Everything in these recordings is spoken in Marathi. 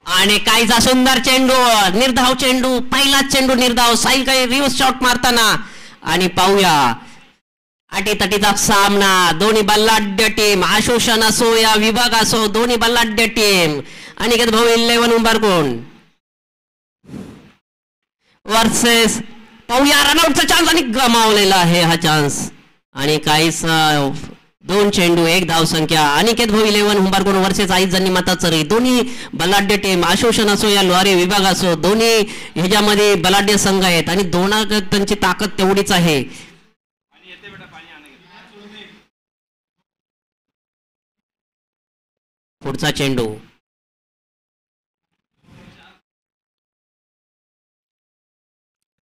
आणि काहीचा सुंदर चेंडू, निर्धाव चेंडू, पहिलाच चेंडू निर्धाव. साईल काही रिव्हर्स शॉट मारताना. आणि पाहूया अटीतटीचा सामना. दोन्ही बल्लाढ्य टीम, आशोषण असो या विभाग असो, दोन्ही बल्लाढ्य टीम. अनिकेत भाऊ 11 उंबारकोण वर्सेस. पाहूया रनआउटचा चान्स आणि गमावलेला आहे हा चान्स. आणि काहीच 2 चेंडू 1 धाव संख्या. अनिकेत भाऊ 11 उंबारकोण वर्सेस आई जन्नी माता चरी. दोन्ही बलाढ्य टीम, आशोषण असो या लोहारी विभाग असो, दोन्ही ह्याच्यामध्ये बलाढ्य संघ आहेत आणि त्यांची ताकद तेवढीच आहे. पुढचा चेंडू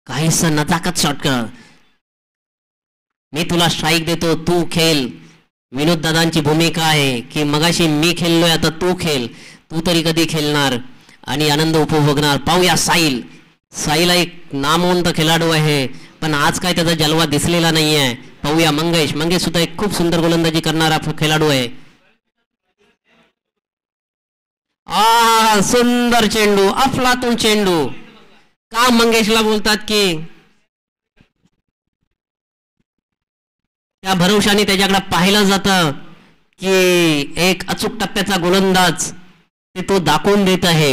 काहीच नजाकत शॉटकर. मी तुला स्ट्राईक देतो, तू खेळ. विनोद दादांची भूमिका आहे की मगाशी मी खेळलोय, आता तू खेळ. तू तरी कधी खेळणार आणि आनंद उपभोगणार. पाहूया साईल. साईला एक नामवंत खेळाडू आहे पण आज काय त्याचा जलवा दिसलेला नाहीये. पाहूया मंगेश. मंगेश सुद्धा एक खूप सुंदर गोलंदाजी करणारा खेळाडू आहे. सुंदर चेंडू, अफलातून चेंडू. का मंगेशला बोलतात की त्या भरवशाने त्याच्याकडे पाहिलं जातं की एक अचूक टप्प्याचा गोलंदाज ते तो दाखवून देत आहे.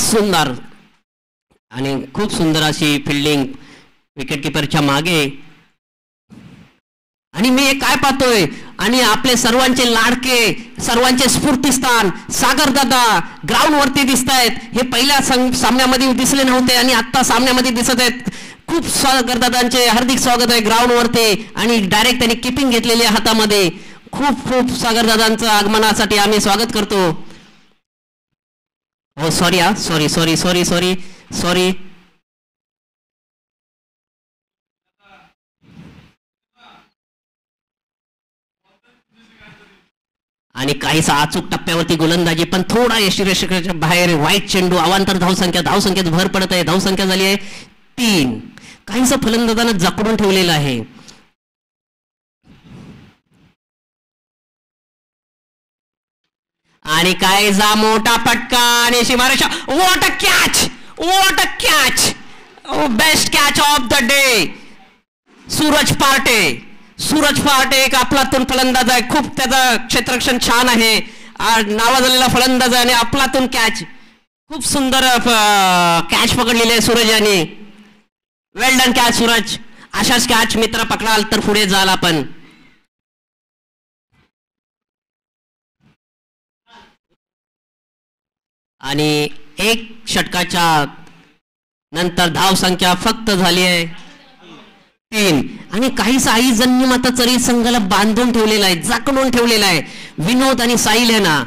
सुंदर आणि खूप सुंदर अशी फिल्डिंग विकेट किपरच्या मागे. आणि मी काय पाहतोय आणि आपले सर्वांचे लाडके, सर्वांचे स्फूर्तिस्थान सागर दादा ग्राउंड वरती दिसत आहेत. हे पहिल्या सामन्यामध्ये दिसले नव्हते आणि आता सामन्यामध्ये दिसत आहेत. खूप सागर दादांचे हार्दिक स्वागत आहे ग्राउंड वरती. आणि डायरेक्ट त्यांनी किपिंग घेतलेली आहे हातामध्ये. खूप खूप सागर दादांचं आगमनासाठी आम्ही स्वागत करतो. हो sorry sorry sorry sorry sorry sorry. आणि काहीसा अचूक टप्प्यावरती गोलंदाजी पण थोडा यष्टीरेषेच्या बाहेर. वाईट चेंडू, अवांतर धावसंख्येत भर पडत आहे. धावसंख्या झाली आहे 3. काहीसा फलंदाजानं जकडून ठेवलेलं आहे. आणि काहीसा मोठा फटका आणि सीमारेषा. What a catch, what a catch. Best catch of the day. Suraj Partey. Suraj Partey एक अफलातून फलंदाज आहे. खूप त्याचा क्षेत्ररक्षण छान आहे. नावाजलेला फलंदाज आहे आणि अफलातून कॅच. खूप सुंदर कॅच पकडलेली आहे सूरज यांनी. वेल डन कॅच सूरज. अशाच कॅच मित्र पकडाल तर पुढे जाल आपण. आणि 1 षटकाच्या नंतर धाव संख्या फक्त झाली आहे 3. आणि काही साई जन्नी माता चरी संघाला बांधून ठेवलेला आहे, जाकडून ठेवलेला आहे. विनोद आणि साईल है ना,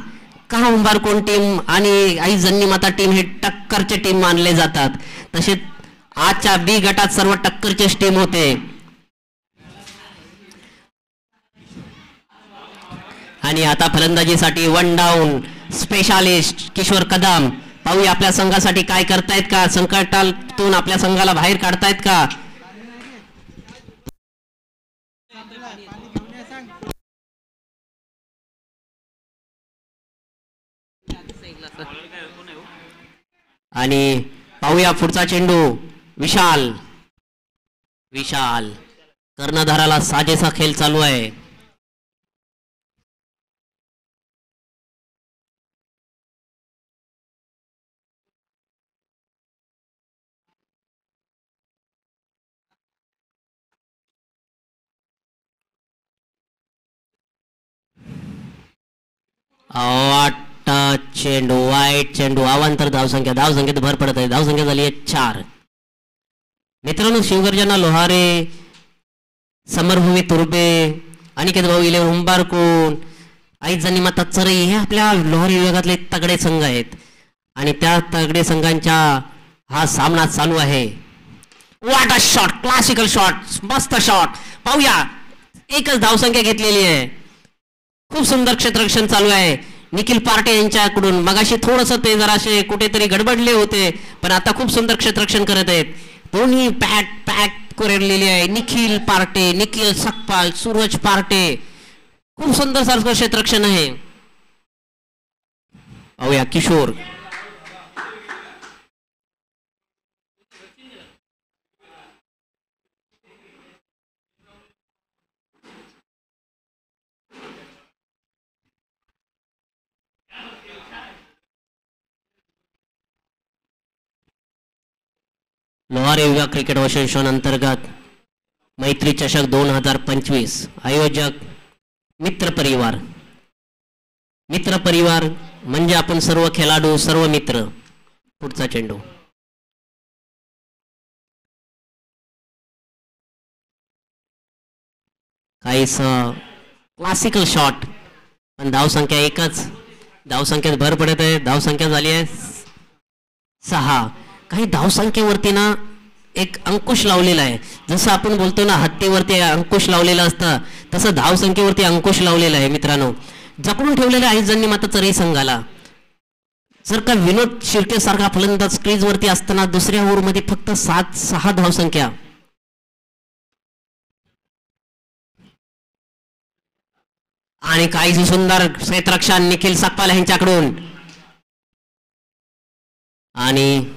का उंबारकोण टीम आणि आई जन्नी माता टीम हे टक्करचे टीम मानले जातात. तसे आजच्या बी गटात सर्व टक्करचेच टीम होते. आणि आता फलंदाजीसाठी 1 डाऊन स्पेशालिस्ट किशोर कदम. पाहूया आपल्या संघासाठी काय करतायत का, संकटातून आपल्या संघाला बाहेर काढतायत का. आणि पाहूया पुढचा चेंडू. विशाल. विशाल कर्णधाराला साजेसा खेळ चालू आहे. चेंडू वाईट चेंडू. अवांतर धावसंख्येत भर पडत आहे. धावसंख्या झाली आहे 4. मित्रांनो, शिवगर्जना लोहारे, समरभूमी तुर्बे, अनिकेत भाऊ 11 उंबारकोण, आई जन्नी माता चरई हे आपल्या लोहारी विभागातले तगडे संघ आहेत. आणि त्या तगडे संघांच्या हा सामना चालू आहे. What a shot, classical shot, मस्त शॉट. पाहूया, एकच धावसंख्या घेतलेली आहे. खूप सुंदर क्षेत्ररक्षण चालू आहे निखिल पार्टे यांच्याकडून. मगाशी थोडंसं ते जराशे कुठेतरी गडबडले होते पण आता खूप सुंदर क्षेत्ररक्षण करत आहेत. दोन्ही पॅट स्कोर लिहिली आहे निखिल पार्टे, निखिल सकपाल, सूरज पार्टे. खूप सुंदर सारखं क्षेत्ररक्षण आहे. पाहूया किशोर. लोहारे विभाग क्रिकेट असोसिएशन अंतर्गत मैत्री चषक 2025 आयोजक मित्र परिवार. मित्र परिवार म्हणजे आपण सर्व खेळाडू, सर्व मित्र. पुढचा चेंडू. काहीच क्लासिकल शॉट, पण धावसंख्या एकच. धावसंख्येत भर पडत आहे. धावसंख्या झाली आहे 6. काही धावसंख्येवरती ना एक अंकुश लावलेला आहे. जसं आपण बोलतो ना हत्तीवरती अंकुश लावलेला असतं, तसं धावसंख्येवरती अंकुश लावलेला आहे मित्रांनो. जकडून ठेवलेल्या आहे जणी माता चरई संघाला. जर का विनोद शिर्के सारखा फलंदाज क्रीजवरती असताना दुसऱ्या ओव्हरमध्ये फक्त 6 धावसंख्या. आणि काही सुंदर क्षेत्ररक्षण निखिल सकपाल यांच्याकडून. आणि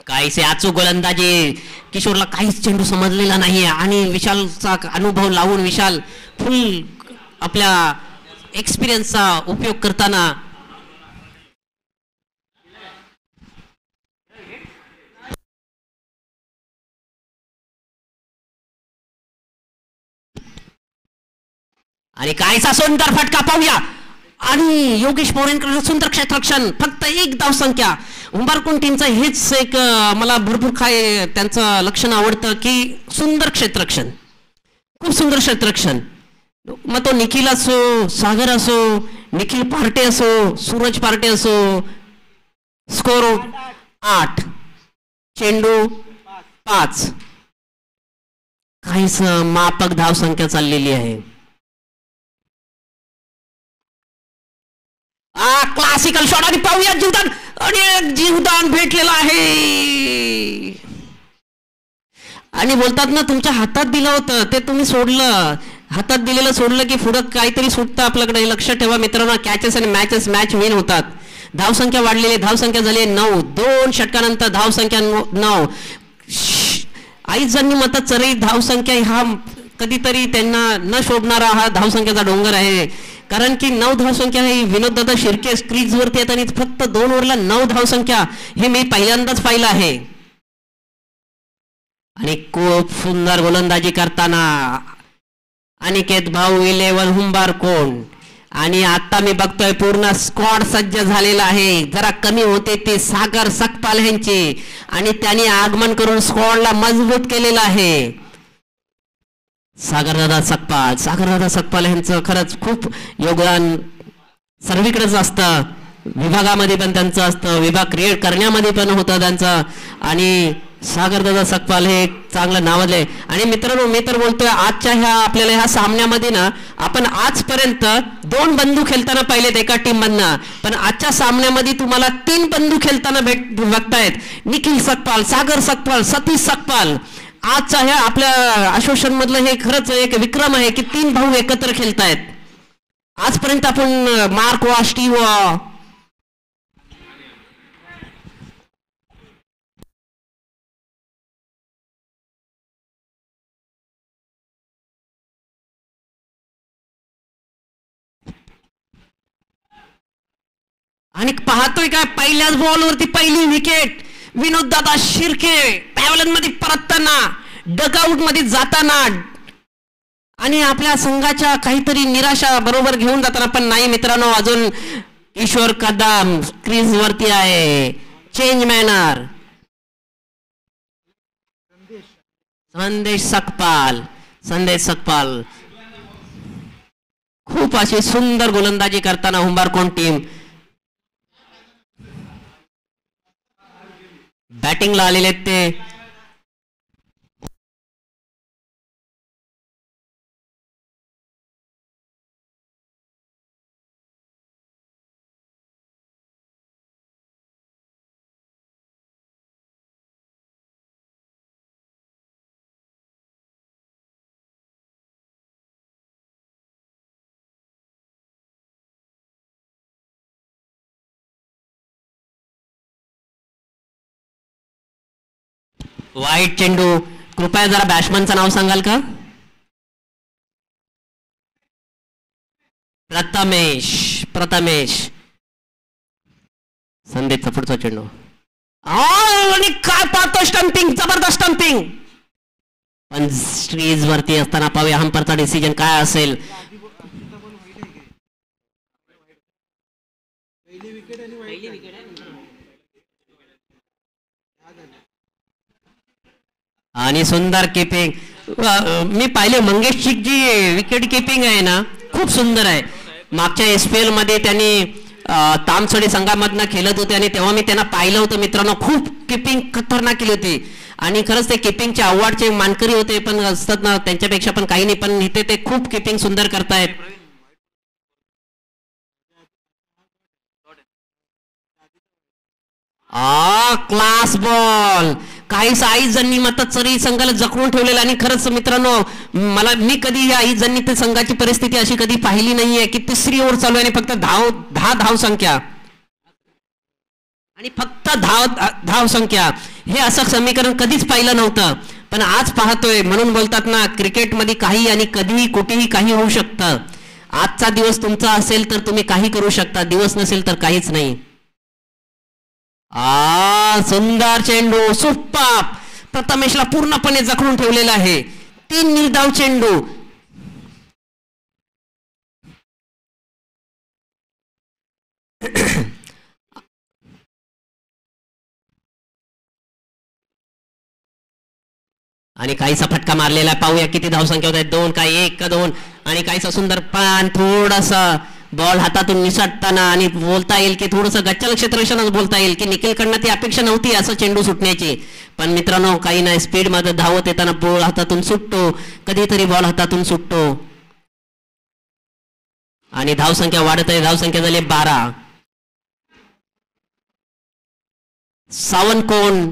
काहीसे अचूक गोलंदाजी. किशोरला काहीच चेंडू समजलेला नाहीये आणि विशालचा अनुभव लावून विशाल फुल आपल्या एक्सपिरियन्सचा उपयोग करताना आणि काहीसा सुंदर फटका पाहूया. आणि योगेश मोरेंकर सुंदर क्षेत्ररक्षण, फक्त 1 धावसंख्या. उंबारकुंड टीमचं हेच एक मला भरपूर काय त्यांचं लक्षण आवडतं की सुंदर क्षेत्ररक्षण, खूप सुंदर क्षेत्ररक्षण. मग तो निखिल असो, सागर असो, निखिल पार्टे असो, सूरज पार्टे असो. स्कोर 8, चेंडू 5. काहीच मापक धावसंख्या चाललेली आहे. क्लासिकल शॉट आणि पाहूया जीवदान. आणि जीवदान भेटलेलं आहे. आणि बोलतात ना तुमच्या हातात दिलं होतं ते तुम्ही सोडलं. हातात दिलेलं सोडलं की पुढं काहीतरी सुटतं आपल्याकडे. लक्ष ठेवा मित्रांनो, कॅचेस आणि मॅच विन होतात. धावसंख्या वाढलेली, धावसंख्या झाली 9. 2 षटकानंतर धावसंख्या 9. आईजांनी मतात चरई धावसंख्या हा कधीतरी त्यांना न शोभणारा हा धावसंख्येचा डोंगर आहे. कारण की 9 धावसंख्या ही विनोददादा शिर्के क्रीजवरती आहेत आणि फक्त 2 ओव्हरला 9 धावसंख्या हे मी पहिल्यांदाच पाहिलं आहे. आणि खूप सुंदर गोलंदाजी करताना अनिकेत भाऊ 11 हुंबारकोंड. आणि आता मी बघतोय पूर्ण स्क्वॉड सज्ज झालेला आहे. जरा कमी होते ते सागर सकपाल यांचे आणि त्यांनी आगमन करून स्क्वॉडला मजबूत केलेलं आहे. सागरदादा सकपाल यांचं खरंच खूप योगदान सर्वीकडेच असतं. विभागामध्ये पण त्यांचं असतं, विभाग क्रिएट करण्यामध्ये पण होतं त्यांचं. आणि सागरदादा सकपाल हे एक चांगलं नावाजलंय. आणि मित्रांनो मी तर बोलतोय आजच्या आपल्याला ह्या सामन्यामध्ये ना आपण आजपर्यंत 2 बंधू खेळताना पाहिलेत एका टीम मधनं, पण आजच्या सामन्यामध्ये तुम्हाला 3 बंधू खेळताना बघतायत. निखिल सकपाल, सागर सकपाल, सतीश सकपाल. आजच्या ह्या आपल्या असोसिएशन मधलं हे खरंच एक विक्रम आहे की 3 भाऊ एकत्र खेळतायत. आजपर्यंत आपण मार्क वा स्टीव आणि पाहतोय का पहिल्याच बॉलवरती पहिली विकेट विनोददादा शिर्के पॅव्हलियन मध्ये परतताना, डगआउट मध्ये जाताना आणि आपल्या संघाच्या काहीतरी निराशा बरोबर घेऊन जाताना. पण नाही मित्रांनो, अजून ईश्वर कदम क्रीज वरती आहे. चेंज मॅनर संदेश सकपाल खूप अशी सुंदर गोलंदाजी करताना हुंबारकोण टीम बॅटिंगला आलेले आहेत ते वाईट चेंडू. कृपया जरा बॅट्समनचं नाव सांगाल का? प्रथमेश. संदीपचा पुढचा चेंडू आणि काय पाहतो स्टंपिंग, जबरदस्त स्टंपिंग. पण स्ट्रीज वरती असताना पाहूया हंपरचा डिसिजन काय असेल. आणि सुंदर किपिंग. मी पाहिले मंगेशची जी विकेट किपिंग आहे ना खूप सुंदर आहे. मागच्या SPL मध्ये त्यांनी तामसोडे संघामधनं खेळत होते आणि तेव्हा मी त्यांना पाहिलं होतं मित्रांनो. खूप किपिंग खतरनाक केली होती आणि खरंच ते किपिंगच्या अवॉर्डचे मानकरी होते. पण असतात ना त्यांच्यापेक्षा पण काही नाही, पण इथे ते खूप किपिंग सुंदर करतायत. Class ball. काही आईजनी मात्र चरी संघाला जखडून ठेवलेला. आणि खरंच मित्रांनो मी कधी या आईजनी संघाची परिस्थिती अशी कधी पाहिली नाहीये की तिसरी ओव्हर चालू आहे आणि फक्त 10 धाव संख्या आणि फक्त धाव संख्या. हे असं समीकरण कधीच पाहिलं नव्हतं, पण आज पाहतोय. म्हणून बोलतात ना क्रिकेटमध्ये काही आणि कधीही कुठेही काही होऊ शकतं. आजचा दिवस तुमचा असेल तर तुम्ही काही करू शकता, दिवस नसेल तर काहीच नाही. सुंदर चेंडू, सुप्पाप. प्रथमेशला पूर्णपणे जखडून ठेवलेला आहे. 3 निर्धाव चेंडू. आणि काहीसा फटका मारलेला. पाहूया किती धावसंख्या होत आहेत. 2 काय 1 का 2. आणि काहीसा सुंदर पान. थोडासा बॉल हातातून निसटताना आणि बोलता येईल की थोडंसं गच्चल क्षेत्ररक्षणच बोलता येईल की निखिलकडनं ती अपेक्षा नव्हती असं चेंडू सुटण्याची. पण मित्रांनो काही नाही, स्पीड मध्ये धावत येताना बॉल हातातून सुटतो, कधीतरी बॉल हातातून सुटतो. आणि धावसंख्या वाढत आहे. धावसंख्या झाली 12. सावंतकोण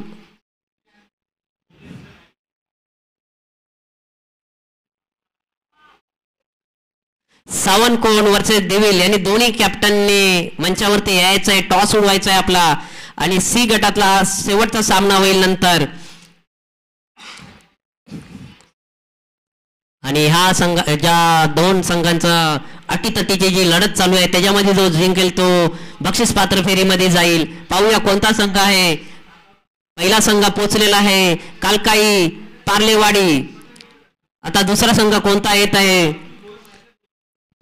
वर्सेस डेव्हिल यांनी दोन्ही कॅप्टनने मंचावरती यायचंय. टॉस उडवायचा आहे आपला आणि C गटातला शेवटचा सामना होईल नंतर. आणि ह्या ज्या 2 संघांचा अटीतटीची जी लढत चालू आहे त्याच्यामध्ये जो जिंकेल तो बक्षीस पात्र फेरीमध्ये जाईल. पाहूया कोणता संघ आहे. पहिला संघ पोचलेला आहे कालकाई पार्लेवाडी. आता दुसरा संघ कोणता येत आहे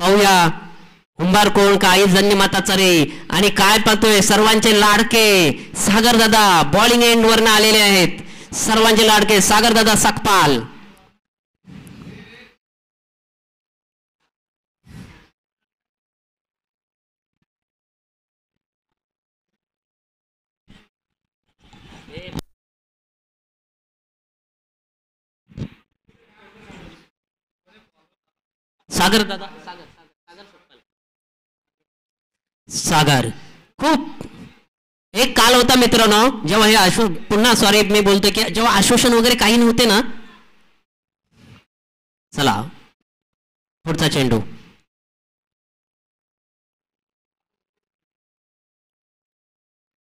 पाहूया. हुंबारकोण का आईजनी माता चरे. आणि काय पाहतोय सर्वांचे लाडके सागरदादा बॉलिंग एंड वरनं आलेले आहेत. सर्वांचे लाडके सागरदादा सकपाल. सागर खूप एक काल होता मित्रांनो जेव्हा हे पुन्हा सॉरी मी बोलतो की जेव्हा आश्वासन वगैरे काही नव्हते ना. चला पुढचा चेंडू.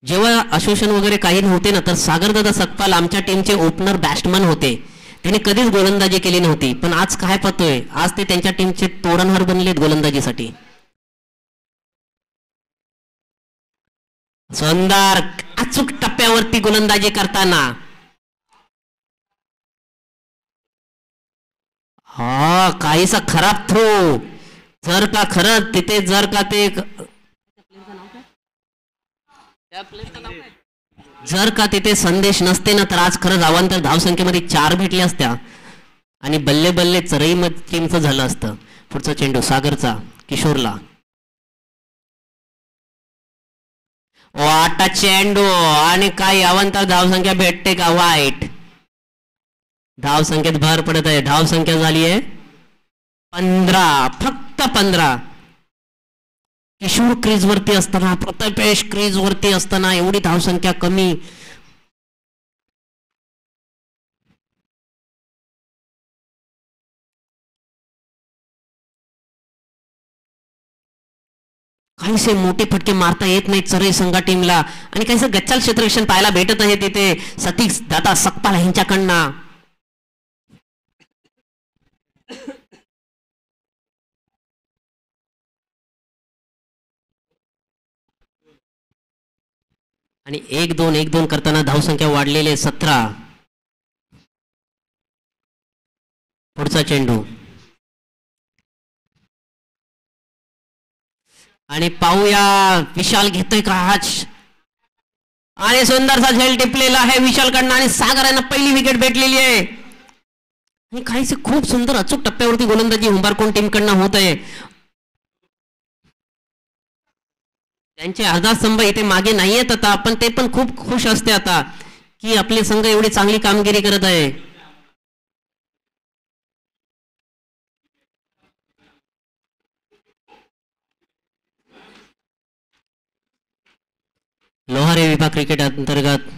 जेव्हा आश्वासन वगैरे काही नव्हते ना तर सागरदादा सकपाल आमच्या टीमचे ओपनर बॅट्समन होते. त्याने कधीच गोलंदाजी केली नव्हती, पण आज काय पाहतोय आज ते त्यांच्या टीमचे तोरणहार बनलेत गोलंदाजीसाठी. सुंदर अचूक टप्प्यावरती गोलंदाजी करताना. काहीसा खराब थ्रो. जर का खरं तिथे जर का ते जर का तिथे संदेश नसते ना तर आज खरंच अवांतर धावसंख्येमध्ये 4 भेटल्या असत्या आणि बल्ले बल्ले चरई टीमचं झालं असतं. पुढचा चेंडू सागरचा किशोरला. वाटा चेंडू आणि काही अवांतर धावसंख्या भेटते का? वाईट. धावसंख्येत भर पडत आहे. धावसंख्या झाली आहे 15, फक्त 15. किशोर क्रीज वरती असताना, प्रतापेश क्रीज वरती असताना एवढी धावसंख्या कमी. काहीसे मोठे फटके मारता येत नाहीत चरई संघा टीमला आणि काहीसं गच्चाल क्षेत्ररक्षण पाहायला भेटत आहे तिथे सतीश दादा सकपाल यांच्याकडनं. आणि 1-2 करताना धावसंख्या वाढलेले 17. पुढचा चेंडू आणि पाहूया विशाल घेतोय का आज. आणि सुंदरसा झेल टिपलेला आहे विशालकडनं आणि सागर यांना पहिली विकेट भेटलेली आहे. आणि काहीसे खूप सुंदर अचूक टप्प्यावरती गोलंदाजी हुंबारकोण टीमकडनं होत आहे. त्यांचे आधारस्तंभ इथे मागे नाहीयेत आता, पण ते पण खूप खुश असते आता की आपले संघ एवढी चांगली कामगिरी करत आहे. लोहारे विभाग क्रिकेट अंतर्गत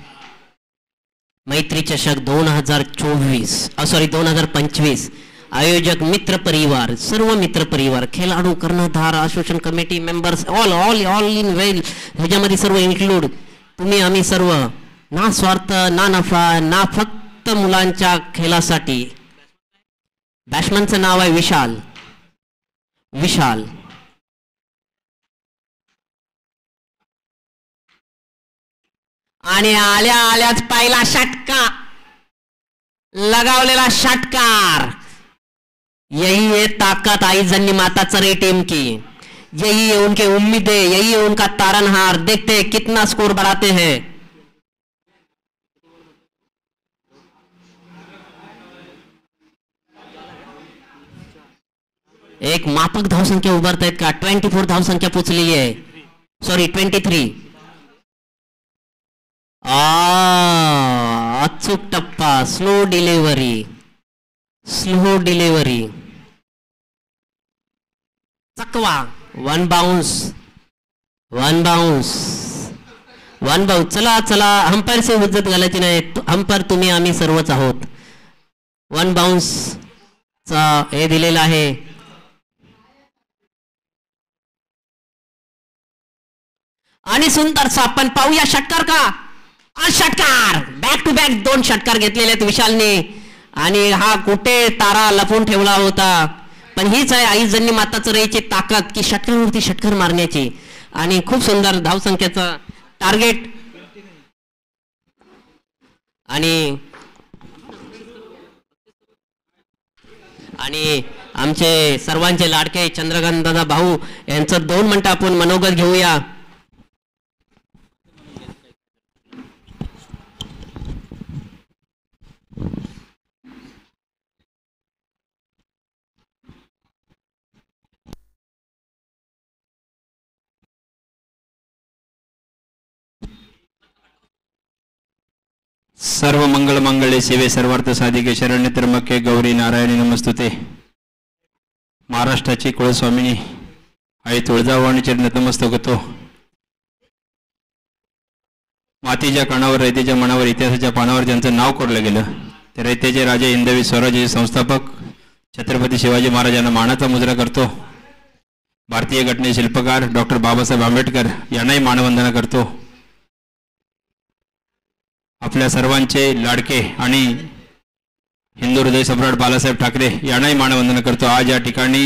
मैत्री चषक 2025 आयोजक मित्र परिवार, सर्व मित्र परिवार, खेळाडू, कर्णधार, आश्वासन committee members, all in well, ह्याच्यामध्ये सर्व इन्क्लूड. तुम्ही आम्ही सर्व ना स्वार्थ ना नफा ना फक्त मुलांच्या खेळासाठी. बॅट्समनचं नाव आहे विशाल. आणि आल्याच पहिला षटका, लगावलेला षटकार. यही है ताकत आई जन्नी माता चरई टीम की, यही है उनके उम्मीदें, यही है उनका तारनहार. देखते हैं कितना स्कोर बढ़ाते हैं. एक माफक धावसंख्या उभारतायत का? 24 धावसंख्या पोचलेली आहे. सॉरी 23. अचूक टप्पा, स्लो डिलिव्हरी. चकवा. One bounce. चला अंपायर से हुज्जत घालायची नाही. अंपायर तुम्ही आम्ही सर्वच आहोत. वन बाउन्स चा हे दिलेला आहे. आणि सुंदरसा आपण पाहूया षटकार का? षटकार. बॅक टू बॅक 2 षटकार घेतलेले आहेत विशालने. आणि हा कुठे तारा लपून ठेवला होता. पण हीच आहे आई जन्नी माता चरईची ताकद की षटकावरती षटकार मारण्याची. आणि खूप सुंदर धावसंख्येचं टार्गेट. आणि आमचे सर्वांचे लाडके चंद्रकांत दादा भाऊ यांचं 2 मिनिटं आपण मनोगत घेऊया. सर्व मंगल मंगळे शिवे सर्वार्थ साधिके शरण्य त्र्यंबके गौरी नारायणी नमस्तुते. महाराष्ट्राची कुळस्वामिनी आई तुळजाभवानी चरणी नतमस्तक होतो. मातीच्या कणावर रयतेच्या मनावर इतिहासाच्या पानावर ज्यांचं नाव कोरलं गेलं ते रयतेचे राजे हिंदवी स्वराज्याचे संस्थापक छत्रपती शिवाजी महाराजांना मानाचा मुजरा करतो. भारतीय घटने शिल्पकार डॉक्टर बाबासाहेब आंबेडकर यांनाही मानवंदना करतो. आपल्या सर्वांचे लाडके आणि हिंदू हृदय सम्राट बाळासाहेब ठाकरे यांनाही मानवंदना करतो. आज या ठिकाणी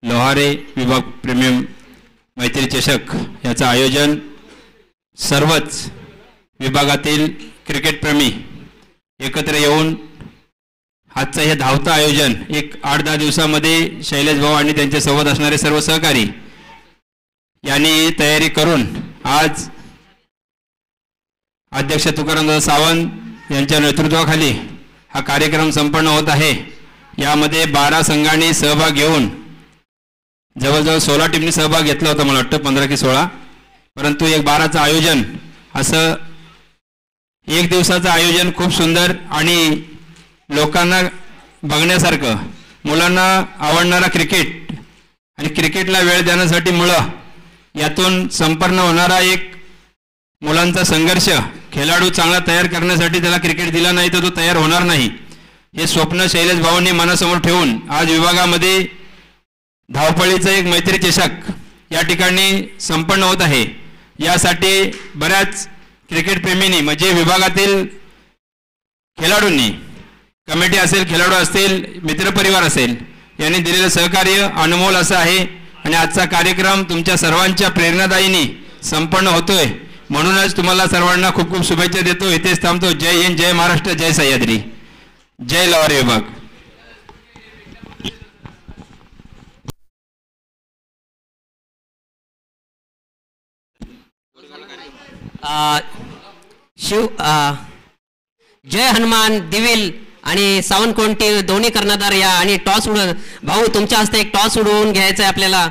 लोहारे विभाग प्रीमियम मैत्री चषक याचं आयोजन सर्वच विभागातील क्रिकेटप्रेमी एकत्र येऊन आजचं हे धावतं आयोजन एक 8-10 दिवसामध्ये शैलेश भाऊ आणि त्यांच्या सोबत असणारे सर्व सहकारी यांनी तयारी करून आज अध्यक्ष तुकारामदादा सावंत यांच्या नेतृत्वाखाली हा कार्यक्रम संपन्न होत आहे. यामध्ये 12 संघांनी सहभाग घेऊन जवळजवळ 16 टीमनी सहभाग घेतला होता, मला वाटतं 15 की 16. परंतु एक 12चं आयोजन, असं एक दिवसाचं आयोजन खूप सुंदर आणि लोकांना बघण्यासारखं, मुलांना आवडणारा क्रिकेट आणि क्रिकेटला वेळ देण्यासाठी मुलं, यातून संपन्न होणारा एक मुलांचा संघर्ष, खेळाडू चांगला तयार करण्यासाठी त्याला क्रिकेट दिला नाही तर तो तयार होणार नाही, हे स्वप्न शैलेश भाऊंनी मनासमोर ठेवून आज विभागामध्ये धावपळीचं एक मैत्री चषक या ठिकाणी संपन्न होत आहे. यासाठी बऱ्याच क्रिकेट प्रेमींनी, म्हणजे विभागातील खेळाडूंनी, कमिटी असेल, खेळाडू असतील, मित्रपरिवार असेल, यांनी दिलेलं सहकार्य अनमोल असं आहे. आणि आजचा कार्यक्रम तुमच्या सर्वांच्या प्रेरणादायीने संपन्न होतोय, म्हणूनच तुम्हाला सर्वांना खूप खूप शुभेच्छा देतो. इथेच थांबतो. जय हिंद, जय महाराष्ट्र, जय सह्याद्री, जय लोहारे विभाग. शिव जय हनुमान दिविल आणि सावंतकोंटी दोन्ही कर्णधार या आणि टॉस उडवून, भाऊ तुमच्या हस्ते एक टॉस उडवून घ्यायचं आहे आपल्याला.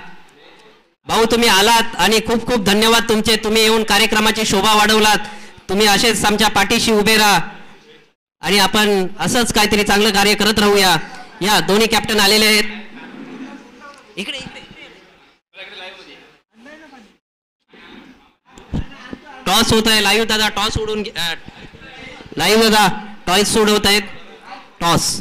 भाऊ तुम्ही आलात आणि खूप खूप धन्यवाद तुमचे. तुम्ही येऊन कार्यक्रमाची शोभा वाढवलात. तुम्ही असेच आमच्या पाठीशी उभे राहा आणि आपण असंच काहीतरी चांगलं कार्य करत राहूया. या दोन्ही कॅप्टन आलेले आहेत. इकडे टॉस होत आहे लाईव्ह दादा. टॉस उडून लाईव्ह दादा टॉस उडवत आहेत. टॉस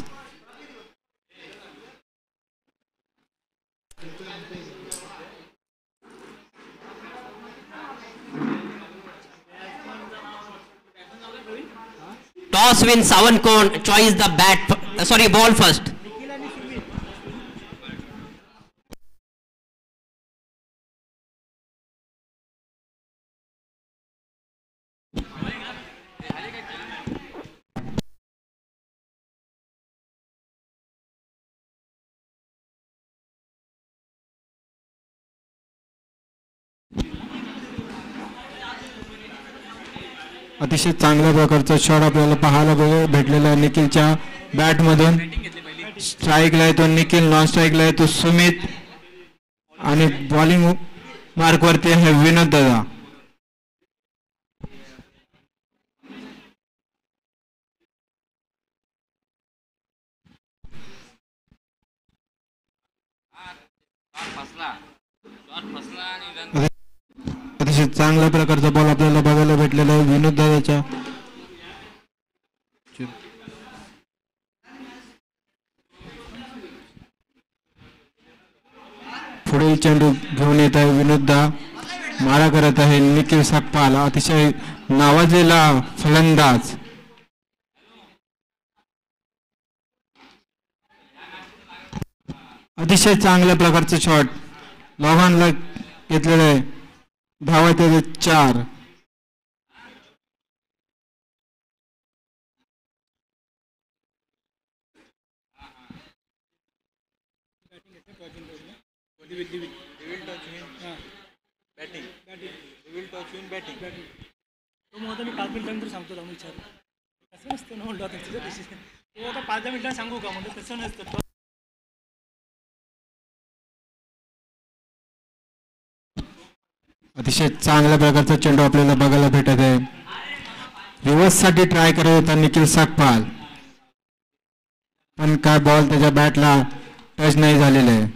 टॉस विन सावंतकोण. Choice the bat, sorry ball first. अतिशय चांगल्या प्रकारचा शॉट आपल्याला पाहायला भेटलेला आहे निखिलच्या बॅटमधून. स्ट्राईकला आहे तो निखिल, नॉन स्ट्राईकला आहे तो सुमित आणि बॉलिंग मार्कवरती आहे विनोद दादा. अतिशय चांगल्या प्रकारचा बॉल आपल्याला बघायला भेटलेला आहे विनोद दादाच्या. पुढील चेंडू घेऊन येत आहे विनोददा. मारा करत आहे निखिल सकपाल, अतिशय नावाजलेला फलंदाज. अतिशय चांगल्या प्रकारचा शॉट लोहानला घेतलेला आहे. धावा त्याचे 4. तो मग मी 5 मिनिटांनंतर सांगतो जाऊन विचार. कसं नसतं ना म्हणलं तो आता 5-10 मिनिटांनी सांगू का म्हणजे तसं नसतं. अतिशय चांगल्या प्रकारचा चेंडू आपल्याला बघायला भेटत आहे. रिव्हर्स साठी ट्राय करत होता निखिल सकपाल, पण काय बॉल त्याच्या बॅटला टच नाही झालेला आहे.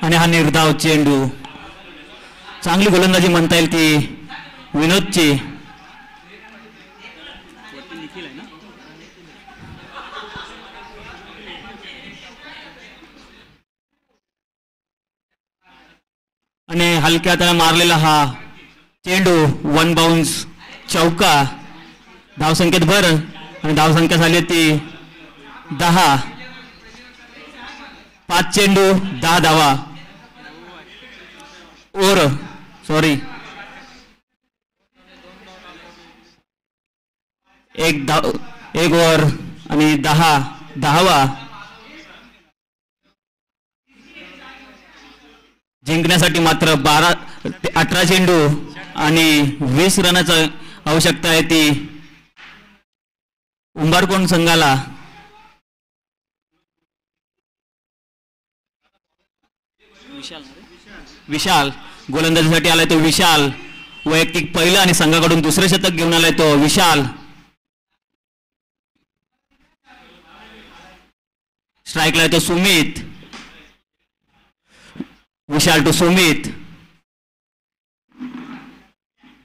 आणि हा निर्धाव चेंडू, चांगली गोलंदाजी म्हणता येईल ती विनोदची. आणि हलक्या त्याला मारलेला हा चेंडू 1 बाउन्स चौका. धावसंख्येत भर आणि धावसंख्या झाली ती 10. 5 चेंडू 10 धावा. ओव्हर सॉरी एक ओव्हर आणि 10 धावा. जिंकण्यासाठी मात्र 18 चेंडू आणि 20 रनाची आवश्यकता आहे ती उंबरकोंड संघाला विशाल गोलंदाजीसाठी आलाय तो विशाल, वैयक्तिक पहिलं आणि संघाकडून दुसरे शतक घेऊन आलाय तो विशाल. स्ट्राईकला आहे तो सुमित, विशाल टू सुमित.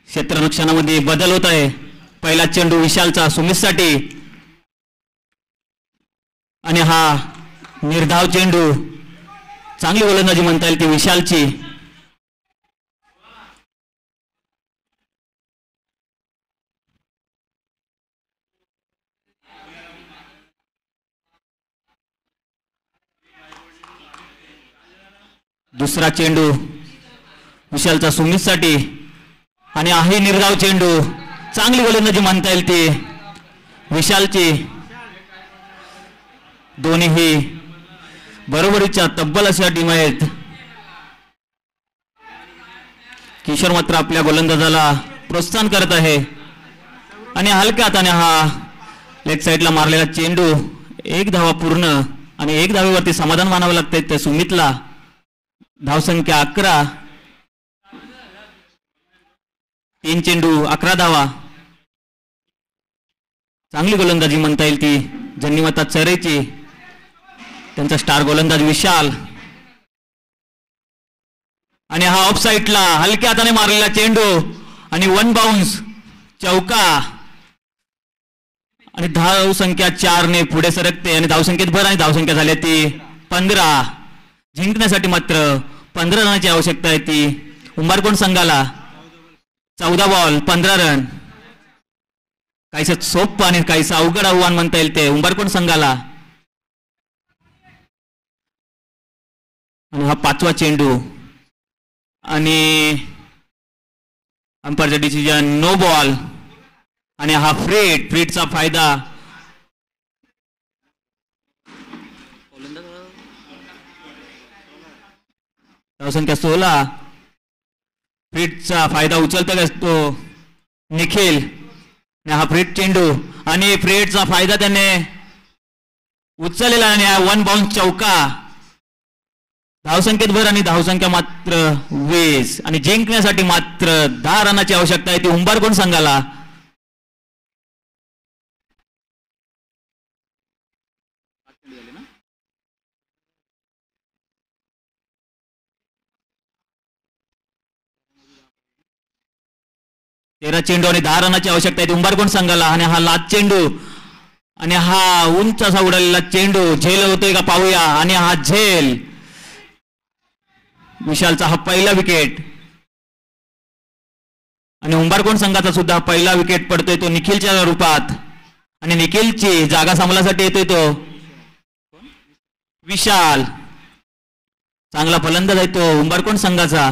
क्षेत्ररक्षणामध्ये बदल होत आहे. पहिला चेंडू विशालचा सुमितसाठी आणि हा निर्धाव चेंडू. चांगली गोलंदाजी म्हणता येईल ती विशालची. दुसरा चेंडू विशालचा सुमितसाठी आणि आहे निर्धाव चेंडू. चांगली गोलंदाजी म्हणता येईल ती विशालची. दोन्हीही बरोबरीच्या तब्बल अशा टीम आहेत. किशोर मात्र आपल्या गोलंदाजाला प्रोत्साहन करत आहे आणि हलक्या हाताने हा लेग साईडला मारलेला चेंडू. एक धावा पूर्ण आणि एक धावेवरती समाधान मानावं लागतंय त्या सुमितला. धावसंख्या 11. 3 चेंडू 11 धावा. चांगली गोलंदाजी म्हणता येईल ती जन्नीमाता चरेची. त्यांचा स्टार गोलंदाज विशाल आणि हा ऑफ साईडला हलक्या हाताने मारलेला चेंडू आणि 1 बाउन्स चौका आणि धावसंख्या 4 ने पुढे सरकते आणि धावसंख्येत भर आणि धावसंख्या झाली ती 15. जिंकण्यासाठी मात्र 15 रनाची आवश्यकता आहे ती उंबरकोंड संघाला. 14 बॉल 15 रन. काहीसं सोपं आणि काहीसं अवघड आव्हान म्हणता येईल ते उंबरकोंड संघाला. आणि हा 5वा चेंडू आणि अंपायरचं डिसिजन नो बॉल आणि हा फ्रीटचा फायदा. धावसंख्या 16. फ्रीटचा फायदा उचलता असतो निखिल. हा फ्रीट चेंडू आणि फ्रीटचा फायदा त्याने उचललेला आणि 1 बाउन्स चौका. धावसंख्येत भर आणि धावसंख्या मात्र 20 आणि जिंकण्यासाठी मात्र 10 रनाची आवश्यकता आहे ती उंबरकोंड संघाला. तेरा चेंडू आणि 10 रनाची आवश्यकता आहे उंबरकोंड संघाला. आणि हा लाच चेंडू आणि हा उंच असा उडालेला चेंडू झेल होतोय का पाहूया. आणि हा झेल. विशालचा हा पहिला विकेट आणि उंबरकोंड संघाचा सुद्धा पहिला विकेट पडतोय तो निखिलच्या रूपात. आणि निखिलची जागा सांभाळण्यासाठी येतोय तो विशाल. चांगला फलंदाज आहे तो उंबरकोंड संघाचा.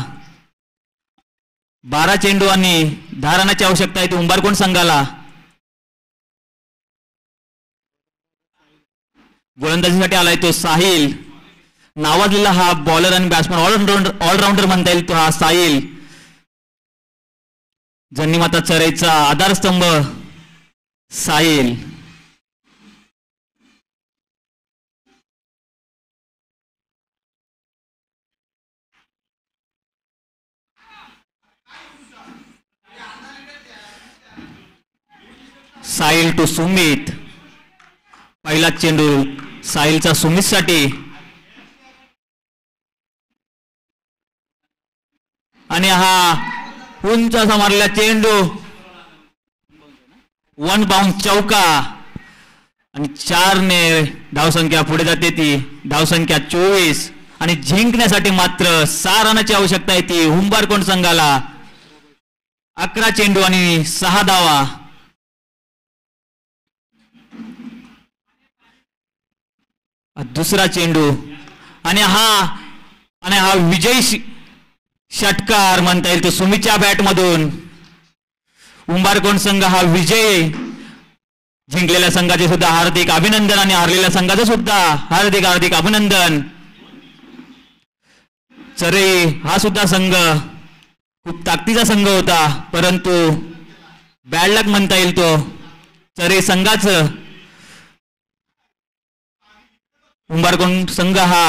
12 चेंडू आणि 10 रनाची आवश्यकता आहे ती उंबरकोंड संघाला. गोलंदाजीसाठी आलाय तो साहिल. नावाजलेला हा बॉलर आणि बॅट्समन ऑलराऊंडर म्हणता येईल तो हा साहिल. जन्नीमाता चरेचा आधारस्तंभ साहिल. साहिल टू सुमित. पहिला चेंडू साहिलचा सुमितसाठी आणि हा उंच असा मारलेला चेंडू 1 बाउन्स चौका आणि 4 ने धावसंख्या पुढे जाते ती धावसंख्या 24 आणि जिंकण्यासाठी मात्र 6 रनाची आवश्यकता आहे ती उंबरकोंड संघाला. 11 चेंडू आणि 6 धावा. दुसरा चेंडू आणि हा विजयी षटकार म्हणता येईल तो सुमितच्या बॅटमधून. उंबरकोंड संघ हा विजय जिंकलेल्या संघाचे सुद्धा हार्दिक अभिनंदन आणि हारलेल्या संघाचे सुद्धा हार्दिक अभिनंदन. चरे हा सुद्धा संघ खूप ताकदीचा संघ होता परंतु बॅड लक म्हणता येईल तो चरे संघाचं. उंबारकोंड संघ हा